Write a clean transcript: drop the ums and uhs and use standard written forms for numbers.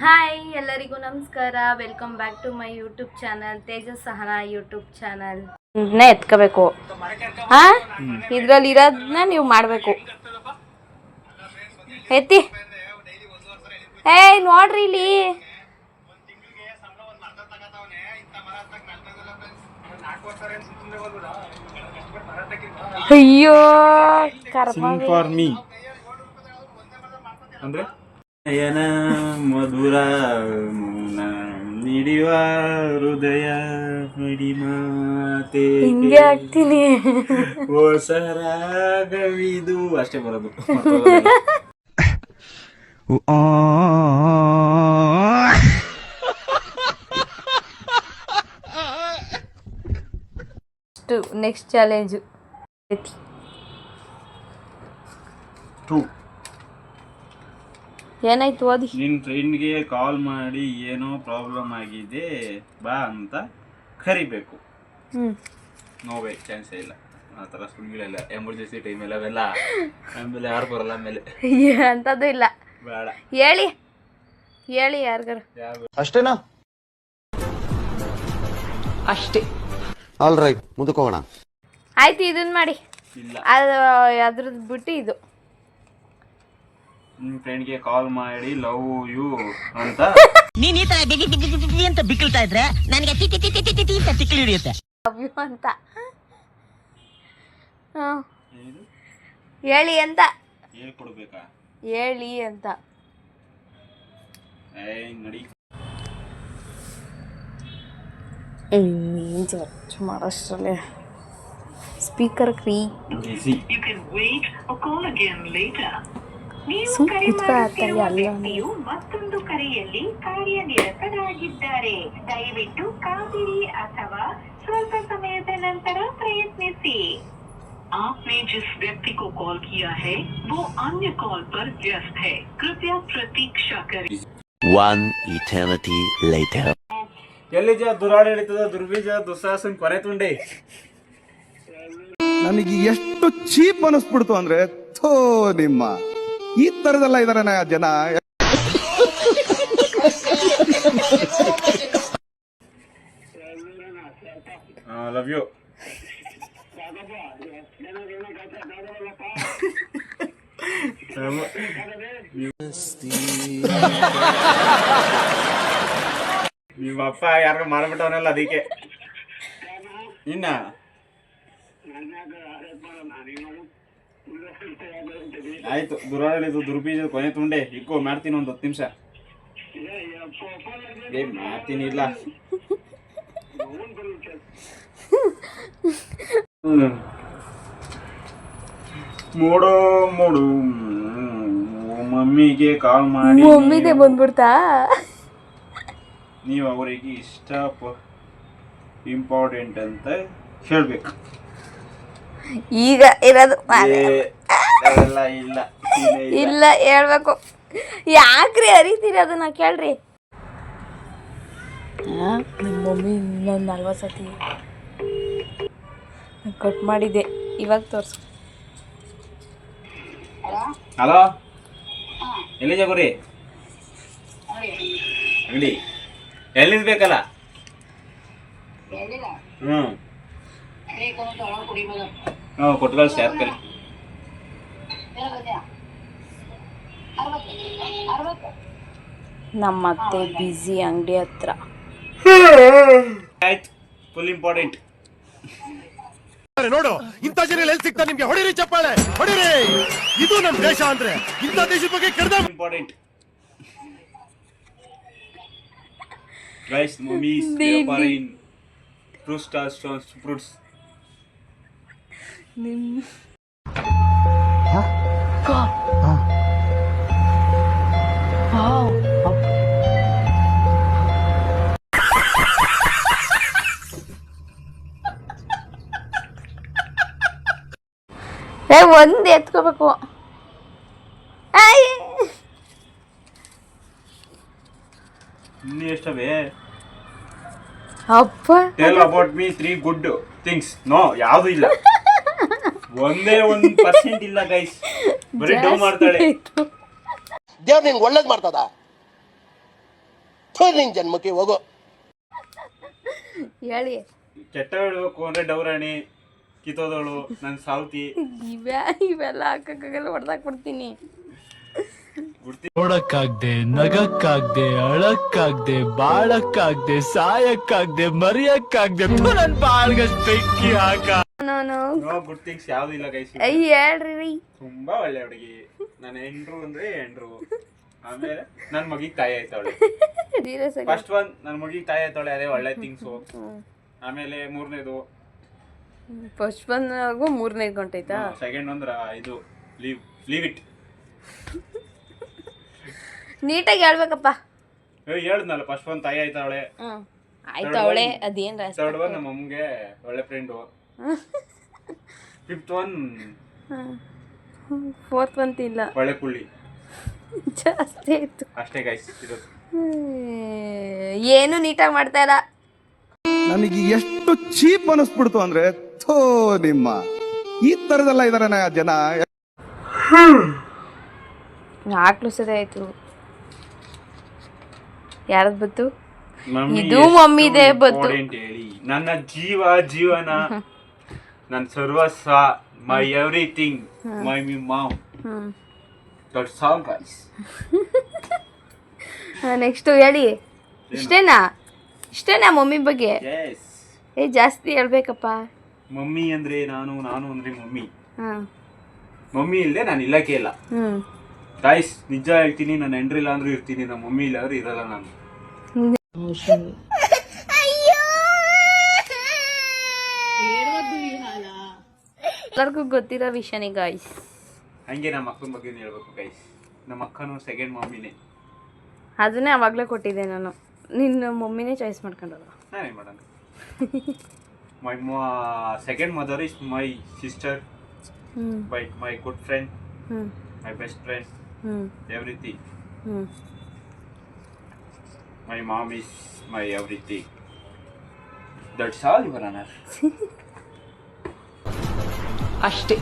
Hi ಎಲ್ಲರಿಗೂ ನಮಸ್ಕಾರ. Welcome back to my YouTube channel Tejas Sahana YouTube channel. ಇದನ್ನೇ ಎತ್ಕೋಬೇಕು, ಇದ್ರಲ್ಲಿ ಇರೋದನ್ನ ನೀವು ಮಾಡಬೇಕು. ಎತ್ತಿ ನೋಡ್ರಿ ಇಲ್ಲಿ. ಅಯ್ಯೋ ಅಂದ್ರೆ ನಯನ ಮಧುರ ನೀಡಿವ ಹೃದಯ ಮಾತೆ ಹಿಂಗೆ ಆಗ್ತೀನಿ. ಹೊಸರಾಗವಿದು ಅಷ್ಟೇ ಬರೋದು. ನೆಕ್ಸ್ಟ್ ಚಾಲೆಂಜ್ ಏನಾಯ್ತು ಓದಿ. ನಿನ್ನ ಫ್ರೆಂಡ್ಗೆ ಕಾಲ್ ಮಾಡಿ ಏನೋ ಪ್ರಾಬ್ಲಮ್ ಆಗಿದೆ ಬಾ ಅಂತ ಕರಿಬೇಕು. ನೋವೇ ಚಾನ್ಸೇ ಇಲ್ಲ. ಆ ಥರ ಸುಳ್ಳಿಲ್ಲ, ಎಮರ್ಜೆನ್ಸಿ ಟೈಮೆಲ್ಲ ಅವೆಲ್ಲ ಆಮೇಲೆ ಯಾರು ಬರಲ್ಲ. ಆಮೇಲೆ ಅಂಥದ್ದು ಇಲ್ಲ, ಬೇಡ. ಹೇಳಿ ಯಾರಿಗಾರು ಅಷ್ಟೇನಾ? ಅಷ್ಟೇ. ಆಲ್ ರೈಟ್, ಮುಂದಕ್ಕೆ ಹೋಗೋಣ. ಆಯ್ತು, ಇದನ್ನ ಮಾಡಿ. ಇಲ್ಲ, ಅದು ಅದ್ರದ್ದು ಬಿಟ್ಟು ಇದು ನಿಮ್ಮ ಫ್ರೆಂಡ್ಗೆ ಕಾಲ್ ಮಾಡಿ ಲವ್ ಯು ಅಂತ ನೀನ್ ಈ ತರ ಅಂತ ಬಿಕ್ಕಳ್ತಾ ಇದ್ರೆ ನನಗೆ ತಿಕ್ಕಿ ಹಿಡಿಯುತ್ತೆ. ಲವ್ ಯು ಅಂತ ಹೇಳಿ ಅಂತ ಹೇಳ್ಕೊಡ್ಬೇಕಾ? ಹೇಳಿ ಅಂತ. ನಡಿ ಸರ್ಚ್ ಮಾಡೋಷ್ಟರಲ್ಲೇ ಸ್ಪೀಕರ್ ಕ್ರೀ ಮತ್ತೊಂದು ಕರೆಯಲ್ಲಿ ಕಾರ್ಯನಿರತರಾಗಿದ್ದಾರೆ. ದಯವಿಟ್ಟು ಕಾದಿರಿ ಅಥವಾ ಸ್ವಲ್ಪ ಸಮಯದ ನಂತರ ಪ್ರಯತ್ನಿಸಿ. आपने जिस व्यक्ति को कॉल किया है वो अन्य कॉल पर व्यस्त है. कृपया प्रतीक्षा करें. One eternity later. ಎಲ್ಲಿಜ ದುರಾಡಳಿತದ ದುರ್ಬೀಜ ದುಸ್ಸಾಹಸನ್ ಕೊನೆ ತುಂಡೆ. ನನಗೆ ಎಷ್ಟು ಚೀಪ್ ಅನಿಸ್ಬಿಡ್ತು ಅಂದ್ರೆ, ಥೋ ನಿಮ್ಮ ಈ ತರದೆಲ್ಲ ಇದಾರೆ ಜನ. Love you. ನಿಮ್ಮ ಅಪ್ಪ ಯಾರು ಮಾಡ್ಬಿಟ್ಟವನಲ್ಲ, ಅದಕ್ಕೆ ಇನ್ನ ಆಯ್ತು. ದುರಾಡಳಿತ ದುರ್ಬೀಜ ಕೊನೆ ತುಂಡೆ. ಇಕ್ಕೋ ಮಾಡ್ತೀನಿ, ಒಂದು 10 ನಿಮಿಷ ಮಾಡ್ತೀನಿ. ಇಲ್ಲ ಮೂಡು ಮೂಡು ಮಮ್ಮಿಗೆ ಕಾಲ್ ಮಾಡಿ ಮಮ್ಮಿದೆ ಬಂದ್ಬಿಡ್ತಾ. ನೀವು ಅವರಿಗೆ ಇಷ್ಟ ಇಂಪಾರ್ಟೆಂಟ್ ಅಂತ ಹೇಳ್ಬೇಕು. ಈಗ ಇರೋದು ಇಲ್ಲ ಹೇಳ್ಬೇಕು. ಯಾಕ್ರಿ ಅರಿತೀರಿ ಅದನ್ನ? ಕೇಳ್ರಿ. ನಿಮ್ಮ ಮಮ್ಮಿ ಇನ್ನೊಂದು 40 ಸತಿ ಕಟ್ ಮಾಡಿದ್ದೆ, ಇವಾಗ ತೋರ್ಸು. ಹಲೋ, ಎಲ್ಲಿ ಜಗುರಿ? ಅಂಗಡಿ ಎಲ್ಲಿರ್ಬೇಕಲ್ಲ? ಕೊಟ್ಗಳು ಸೇರ್ಕಲ್ಲಿ. ನಮ್ಮ ಅತ್ತೆ ಬಿಸಿ ಅಂಗಡಿ ಹತ್ರ. ಆಯ್ತು, ಫುಲ್ ಇಂಪಾರ್ಟೆಂಟ್. ನೋಡು, ಇಂಥ ಜನ ಎಲ್ಲಿ ಸಿಗ್ತಾರೆ ನಿಮ್ಗೆ? ಹೊಡಿರಿ ಚಪ್ಪಾಳೆ, ಹೊಡಿರಿ. ಇದು ನಮ್ ದೇಶ ಅಂದ್ರೆ ಇಂಥ ದೇಶದ ಬಗ್ಗೆ ಕರೆದ ಇಂಪಾರ್ಟೆಂಟ್. ಗೈಸ್, ಮಮ್ಮೀಸ್ ವ್ಯಾಪಾರಿನ್ ಫ್ರೂಟ್ಸ್. ಒಂದು ಎತ್ಕೋಬೇಕು. ಇನ್ನೂ ಎಷ್ಟವೆ? ಅಪ್ಪ, tell about me 3 good things. No, ಯಾವುದು ಇಲ್ಲ. ಒಂದೇ 1% ಇಲ್ಲ ಗೈಸ್. ಬರೀ ಡೌ ಮಾಡ್ತಾಳೆ. ದೇವ್ರು ನಿಂಗೆ ಒಳ್ಳೇದು ಮಾಡ್ತದ. ನಿನ್ ಜನ್ಮಕ್ಕೆ ಹೋಗೋ. ಹೇಳಿ. ಕೆಟ್ಟ ಹೇಳ್ಬೇಕು ಅಂದ್ರೆ ಡೌರಾಣಿ, ಕಿತ್ತೋದವಳು, ನನ್ ಸಾಲ್ತಿ. ಇವೆಲ್ಲ ಹಾಕಕ್ಕಾಗಲ್ಲ, ಹೊಡೆದಾಕ್ಬಿಡ್ತೀನಿ. ನೋಡಕ್ಕಾಗ್ದೆ, ನಗಕ್ಕಾಗ್ದೆ, ಅಳಕ್ಕಾಗ್ದೆ, ಬಾಳಕ್ಕಾಗ್ದೆ, ಸಾಯಕ್ಕಾಗ್ದೆ, ಮರಿಯಕ್ಕಾಗ್ದೆ, ನನ್ ಬಾಳ್ಗಷ್ಟ್ ಬೆಂಕಿ ಹಾಕ. ನಾನು ಗುಡ್ ಥಿಂಗ್ಸ್ ಯಾವ್ದು ಇಲ್ಲ ಗೈಸ್. ಹೇಳ್ರಿ. ತುಂಬಾ ಒಳ್ಳೆ ಹುಡುಗಿ. ನನ್ನ ಹೆಂಡ್ರು ಅಂದ್ರೆ ಹೆಂಡ್ರು. ಆಮೇಲೆ ನನ್ ಮಗಿಗ್ ತಾಯಿ ಆಯ್ತಾವಳೆ. ಫಸ್ಟ್ ಒನ್ ನನ್ ಮಗಿಗ್ ತಾಯಿ ಆಯ್ತಾವಳೆ, ಅದೇ ಒಳ್ಳೆ ಥಿಂಗ್ಸು. ಆಮೇಲೆ ಮೂರನೇದು ಫಸ್ಟ್ ಬಂದಾಗೂ 3ನೇ ಗಂಟೈತಾ. ಸೆಕೆಂಡ್ ಅಂದ್ರ ಇದು ಲೀವ್ ಇಟ್. ನೀಟಾಗಿ ಹೇಳ್ಬೇಕಪ್ಪ. ಹೇಳದ್ನಲ್ಲ, ಫಸ್ಟ್ ಒನ್ ತಾಯಿ ಆಯ್ತಾವಳೆ. ಆಯ್ತಾವಳೆ ಅದೇನ್ ಥರ್ಡ್ ಒನ್ ನಮ್ಮ ಅಮ್ಮಗೆ ಒಳ್ಳೆ ಫ್ರೆಂಡು. ಫಿಫ್ತ್ ಒನ್ 4th ಬಂತಿಲ್ಲ, ಒಳ್ಳೆ ಕುಳ್ಳಿ. ಜಾಸ್ತಿ ಆಯ್ತು ಅಷ್ಟೇ ಗೈಸ್ ಇರೋದು. ಏನು ನೀಟಾಗಿ ಮಾಡ್ತಾ ಇಲ್ಲ. ನನಗೆ ಎಷ್ಟು ಚೀಪ್ ಅನಿಸ್ಬಿಡ್ತು ಅಂದ್ರೆ, ಥೋ ನಿಮ್ಮ ಈ ತರದೆಲ್ಲ ಇದಾರೆ ಜನ. ನಾಲ್ಕು ಸರಿ ಆಯ್ತು. ಯಾರದ್ ಬತ್ತು? ಮಮ್ಮಿ ಇದು ಎಷ್ಟು ಮಮ್ಮಿದೇ ಬತ್ತು. important ಹೇಳಿ. ನನ್ನ ಜೀವನ, ನನ್ನ ಸರ್ವಸ್ವ, my everything, my mom. That's all guys. Next ಹೇಳಿ. ಇಷ್ಟೇನಾ ಮಮ್ಮಿ ಬಗ್ಗೆ? ಎಸ್. ಜಾಸ್ತಿ ಹೇಳ್ಬೇಕಪ್ಪ. ಮಮ್ಮಿ ಅಂದ್ರೆ ನಾನು ಅಂದ್ರೆ ಮಮ್ಮಿ. ಹಾ. ಮಮ್ಮಿ ಇಲ್ಲದೆ ನಾನು ಇಲ್ಲಕ್ಕೆ ಇಲ್ಲ ಗೈಸ್. ನಿಜ ಹೇಳ್ತೀನಿ, ನನ್ನ ಹೆಂಡ್ರಿಲ್ಲ ಅಂದ್ರೂ ಇರ್ತೀನಿ, ನಮ್ಮ ಮಮ್ಮಿ ಇಲ್ಲ ಅಂದ್ರೆ ಇರಲ್ಲ ನಾನು. ಎಲ್ಲರಿಗೂ ಗೊತ್ತಿರೋ ವಿಷಯನೇ ಗಾಯ್ಸ್. ಹಂಗೆ ನಮ್ಮ ಅಕ್ಕನ ಬಗ್ಗೆ ಹೇಳ್ಬೇಕು ಗೈಸ್. ನಮ್ಮ ಅಕ್ಕನು ಸೆಕೆಂಡ್ ಮಮ್ಮಿನೇ. ಅದನ್ನೇ ಅವಾಗಲೇ ಕೊಟ್ಟಿದ್ದೆ ನಾನು. ನಿನ್ನ ಮಮ್ಮಿನೇ ಚಾಯ್ಸ್ ಮಾಡ್ಕೊಂಡಲ್ಲ. ನಾನೇನು ಮಾಡೋಣ. My second mother is my sister, my good friend, my best friend, everything. My ma'am is my everything. That's all your honour. ಅಷ್ಟೇ.